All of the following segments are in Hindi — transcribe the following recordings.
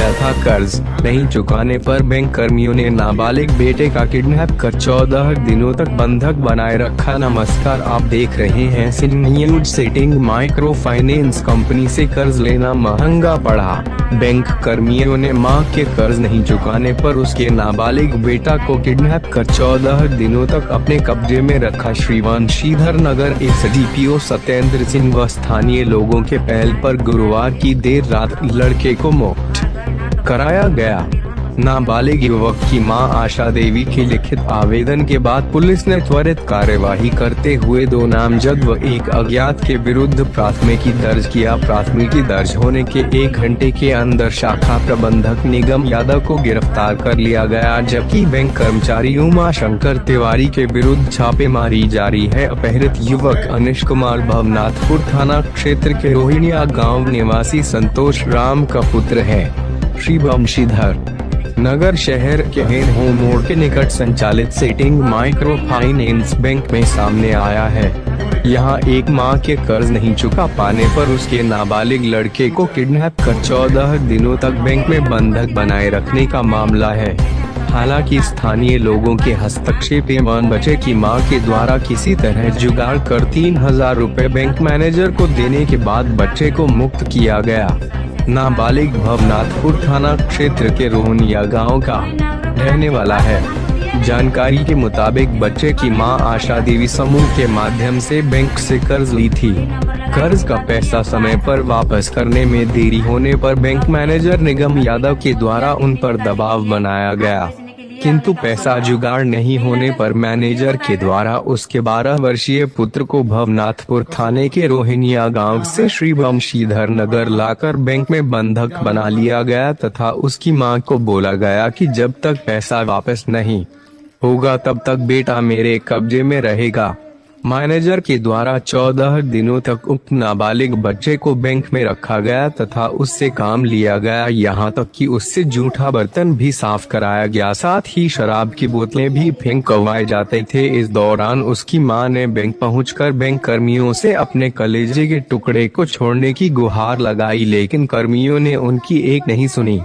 गया था कर्ज नहीं चुकाने पर बैंक कर्मियों ने नाबालिग बेटे का किडनैप कर 14 दिनों तक बंधक बनाए रखा। नमस्कार, आप देख रहे हैं Singh news. Sitting micro finance company से कर्ज लेना महंगा पड़ा। बैंक कर्मियों ने मां के कर्ज नहीं चुकाने पर उसके नाबालिग बेटा को किडनैप कर 14 दिनों तक अपने कब्जे में रखा। श्रीवंशीधर नगर एसडीपीओ सत्येंद्र सिंह व स्थानीय लोगों के पहल पर गुरुवार की देर रात लड़के को मुक्त कराया गया। नाबालिग युवक की मां आशा देवी के लिखित आवेदन के बाद पुलिस ने त्वरित कार्यवाही करते हुए 2 नामजद व 1 अज्ञात के विरुद्ध प्राथमिकी दर्ज किया। प्राथमिकी दर्ज होने के 1 घंटे के अंदर शाखा प्रबंधक निगम यादव को गिरफ्तार कर लिया गया, जबकि बैंक कर्मचारी उमा शंकर तिवारी के विरुद्ध छापेमारी जारी है। अपहृत युवक अनिश कुमार भवनाथपुर थाना क्षेत्र के रोहिणिया गाँव निवासी संतोष राम का पुत्र है। श्रीवंशीधर नगर शहर के हेन मोड़ के निकट संचालित सिटिंग माइक्रो फाइनेंस बैंक में सामने आया है। यहां एक मां के कर्ज नहीं चुका पाने पर उसके नाबालिग लड़के को किडनैप कर 14 दिनों तक बैंक में बंधक बनाए रखने का मामला है। हालांकि स्थानीय लोगों के हस्तक्षेप एवं बच्चे की मां के द्वारा किसी तरह जुगाड़ कर 3000 रुपए बैंक मैनेजर को देने के बाद बच्चे को मुक्त किया गया। नाबालिग भवनाथपुर थाना क्षेत्र के रोहनिया गांव का रहने वाला है। जानकारी के मुताबिक बच्चे की मां आशा देवी समूह के माध्यम से बैंक से कर्ज ली थी। कर्ज का पैसा समय पर वापस करने में देरी होने पर बैंक मैनेजर निगम यादव के द्वारा उन पर दबाव बनाया गया, किंतु पैसा जुगाड़ नहीं होने पर मैनेजर के द्वारा उसके 12 वर्षीय पुत्र को भवनाथपुर थाने के रोहिणिया गांव से श्रीवंशीधर नगर लाकर बैंक में बंधक बना लिया गया तथा उसकी मां को बोला गया कि जब तक पैसा वापस नहीं होगा तब तक बेटा मेरे कब्जे में रहेगा। मैनेजर के द्वारा 14 दिनों तक उक्त नाबालिग बच्चे को बैंक में रखा गया तथा उससे काम लिया गया, यहाँ तक कि उससे जूठा बर्तन भी साफ कराया गया, साथ ही शराब की बोतलें भी फेंकवाए जाते थे। इस दौरान उसकी मां ने बैंक पहुंचकर बैंक कर्मियों से अपने कलेजे के टुकड़े को छोड़ने की गुहार लगाई, लेकिन कर्मियों ने उनकी एक नहीं सुनी।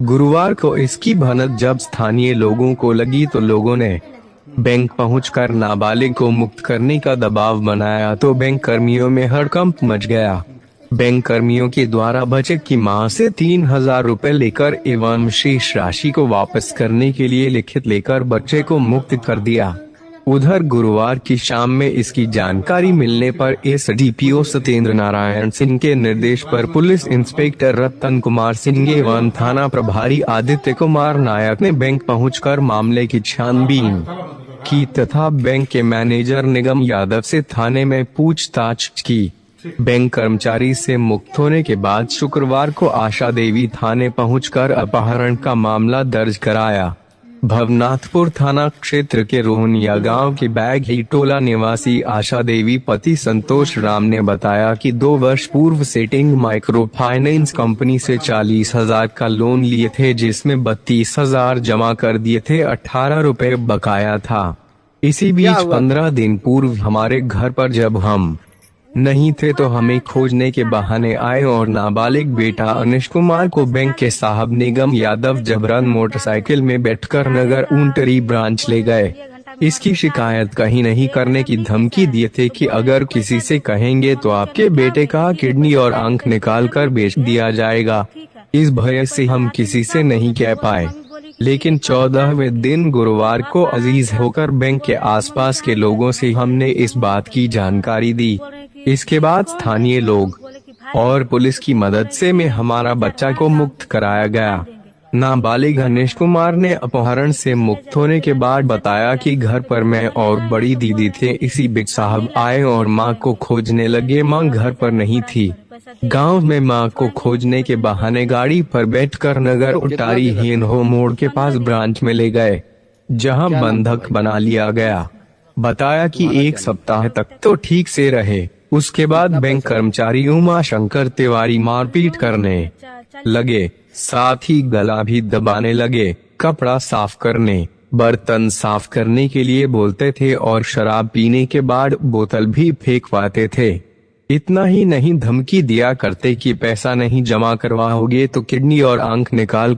गुरुवार को इसकी भनक जब स्थानीय लोगों को लगी तो लोगों ने बैंक पहुंचकर नाबालिग को मुक्त करने का दबाव बनाया तो बैंक कर्मियों में हड़कंप मच गया। बैंक कर्मियों के द्वारा बच्चे की मां से 3000 रुपए लेकर एवं शेष राशि को वापस करने के लिए लिखित लेकर बच्चे को मुक्त कर दिया। उधर गुरुवार की शाम में इसकी जानकारी मिलने पर एसडीपीओ सत्येंद्र नारायण सिंह के निर्देश पर पुलिस इंस्पेक्टर रतन कुमार सिंह एवं थाना प्रभारी आदित्य कुमार नायक ने बैंक पहुंचकर मामले की छानबीन की तथा बैंक के मैनेजर निगम यादव से थाने में पूछताछ की। बैंक कर्मचारी से मुक्त होने के बाद शुक्रवार को आशा देवी थाने पहुंचकर अपहरण का मामला दर्ज कराया। भवनाथपुर थाना क्षेत्र के रोहनिया गांव के बैगही टोला निवासी आशा देवी पति संतोष राम ने बताया कि 2 वर्ष पूर्व सिटिंग माइक्रो फाइनेंस कंपनी से 40,000 का लोन लिए थे, जिसमें 32,000 जमा कर दिए थे, 18 रुपए बकाया था। इसी बीच 15 दिन पूर्व हमारे घर पर जब हम नहीं थे तो हमें खोजने के बहाने आए और नाबालिग बेटा अनिश कुमार को बैंक के साहब निगम यादव जबरन मोटरसाइकिल में बैठकर नगर ऊंटरी ब्रांच ले गए। इसकी शिकायत कहीं नहीं करने की धमकी दिए थे कि अगर किसी से कहेंगे तो आपके बेटे का किडनी और आंख निकाल कर बेच दिया जाएगा। इस भय से हम किसी से नहीं कह पाए, लेकिन 14वें दिन गुरुवार को अजीज होकर बैंक के आसपास के लोगों से हमने इस बात की जानकारी दी। इसके बाद स्थानीय लोग और पुलिस की मदद से में हमारा बच्चा को मुक्त कराया गया। नाबालिग अनिश कुमार ने अपहरण से मुक्त होने के बाद बताया कि घर पर मैं और बड़ी दीदी थे। इसी बीच साहब आए और मां को खोजने लगे। मां घर पर नहीं थी। गांव में मां को खोजने के बहाने गाड़ी पर बैठकर नगर उटारी हेनहो मोड़ के पास ब्रांच में ले गए, जहां बंधक बना लिया गया। बताया कि 1 सप्ताह तक तो ठीक से रहे, उसके बाद बैंक कर्मचारी उमा शंकर तिवारी मारपीट करने लगे, साथ ही गला भी दबाने लगे। कपड़ा साफ करने, बर्तन साफ करने के लिए बोलते थे और शराब पीने के बाद बोतल भी फेंकवाते थे। इतना ही नहीं, धमकी दिया करते कि पैसा नहीं जमा करवाओगे तो किडनी और आंख निकाल